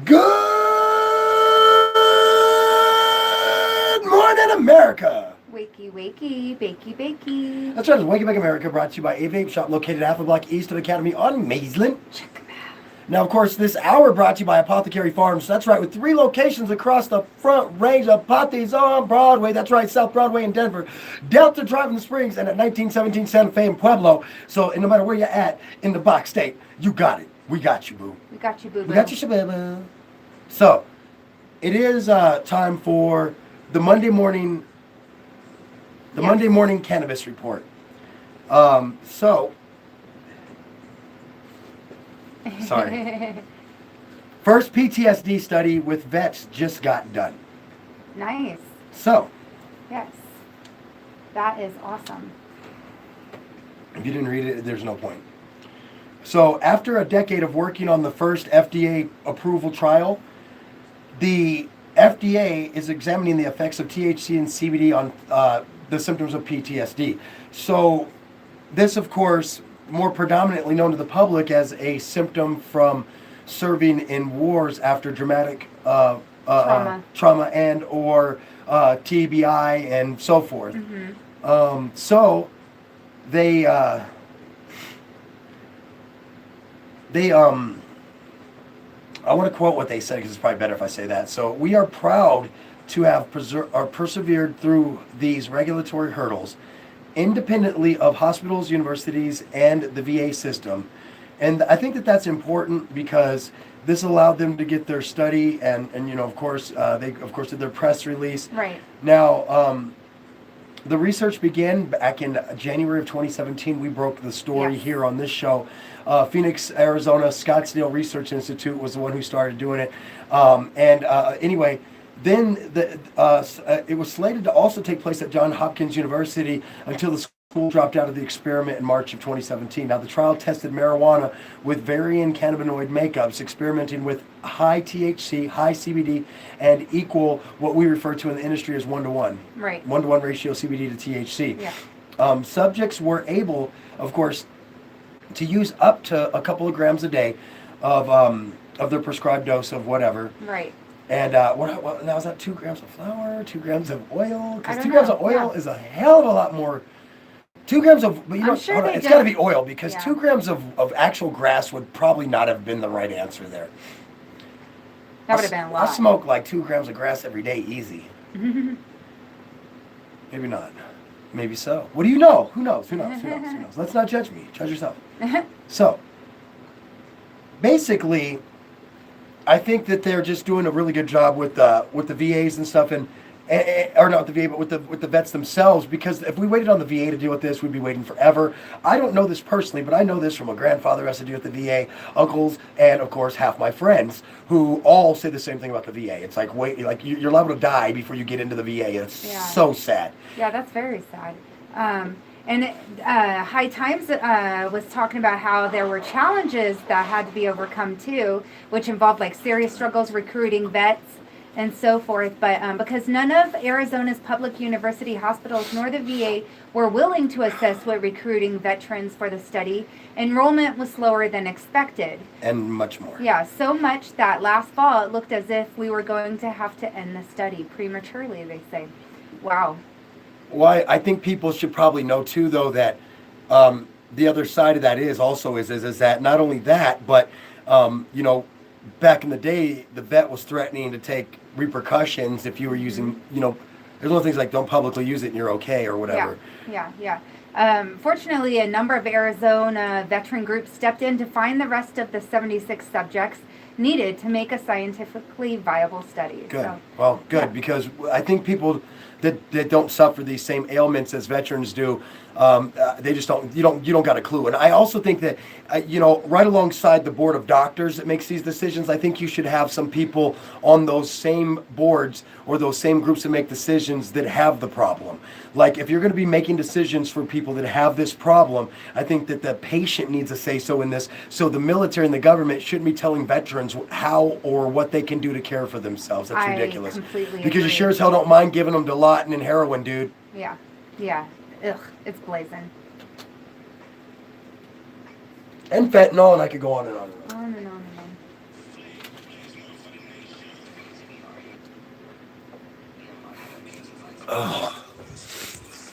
Good morning, America. Wakey, wakey, bakey, bakey. That's right, it's Wake Up America, brought to you by a vape shop located half a block east of Academy on Maisland. Check them out. Now, of course, this hour brought to you by Apothecary Farms. That's right, with 3 locations across the Front Range. Apothe's on Broadway. That's right, South Broadway in Denver. Delta Drive in the Springs, and at 1917 Santa Fe in Pueblo. So, no matter where you're at in the box state, you got it. We got you, boo. We got you, boo boo. We got you, shababa. So, it is time for the Monday morning cannabis report. Sorry. First PTSD study with vets just got done. Nice. So, Yes. That is awesome. if you didn't read it, there's no point. So, after a decade of working on the first FDA approval trial, the FDA is examining the effects of THC and CBD on the symptoms of PTSD. So, this, of course, more predominantly known to the public as a symptom from serving in wars after dramatic trauma and or TBI and so forth. Mm-hmm. So they I want to quote what they said because it's probably better if I say that. So, we are proud to have persevered through these regulatory hurdles independently of hospitals, universities, and the VA system. And I think that that's important because this allowed them to get their study and you know, of course, they of course did their press release. Right. Now, the research began back in January of 2017. We broke the story Yes. here on this show. Phoenix, Arizona, Scottsdale Research Institute was the one who started doing it. Anyway, then it was slated to also take place at Johns Hopkins University until the school dropped out of the experiment in March of 2017. Now, the trial tested marijuana with varying cannabinoid makeups, experimenting with high THC, high CBD, and equal what we refer to in the industry as 1-to-1. Right. 1-to-1 ratio CBD to THC. Yeah. Subjects were able, of course, to use up to a couple of grams a day of their prescribed dose of whatever. Right. And what now is that 2 grams of flour, 2 grams of oil? Because 2 don't grams know. of oil Yeah. is a hell of a lot more. 2 grams of, but you know, I'm sure hold on, they it's got to don't- be oil because Yeah. 2 grams of actual grass would probably not have been the right answer there. That would have been a lot. I smoke like 2 grams of grass every day, easy. Maybe not. Maybe so. What do you know? Who knows? Who knows? Who knows? Who knows? Let's not judge me. Judge yourself. So, basically, I think that they're just doing a really good job with the VAs and stuff, or not the VA, but with the vets themselves. Because if we waited on the VA to deal with this, we'd be waiting forever. I don't know this personally, but I know this from a grandfather who has to deal with the VA, uncles, and of course half my friends who all say the same thing about the VA. It's like you're liable to die before you get into the VA. It's so sad. Yeah, that's very sad. High Times was talking about how there were challenges that had to be overcome too, which involved like serious struggles recruiting vets and so forth. But because none of Arizona's public university hospitals nor the VA were willing to assist with recruiting veterans for the study, enrollment was slower than expected. And much more. Yeah, so much that last fall it looked as if we were going to have to end the study prematurely, they say. Wow. Well, I think people should probably know too, though, that the other side of that is that not only that, but you know, back in the day, the vet was threatening to take repercussions if you were using, you know, there's little things like don't publicly use it and you're okay or whatever. Yeah. Fortunately, a number of Arizona veteran groups stepped in to find the rest of the 76 subjects needed to make a scientifically viable study. Good. So, Well, good, yeah. because I think people that don't suffer these same ailments as veterans do, they just don't. You don't got a clue. And I also think that you know, right alongside the board of doctors that makes these decisions, I think you should have some people on those same boards or those same groups that make decisions that have the problem. Like if you're going to be making decisions for people that have this problem, I think that the patient needs a say so in this. So the military and the government shouldn't be telling veterans how or what they can do to care for themselves. That's ridiculous. Completely Because you agree. sure as hell don't mind giving them Dilaudid and heroin, dude. Yeah. Ugh, it's blazing. And fentanyl, and I could go on and on and on. On and on and on. Ugh.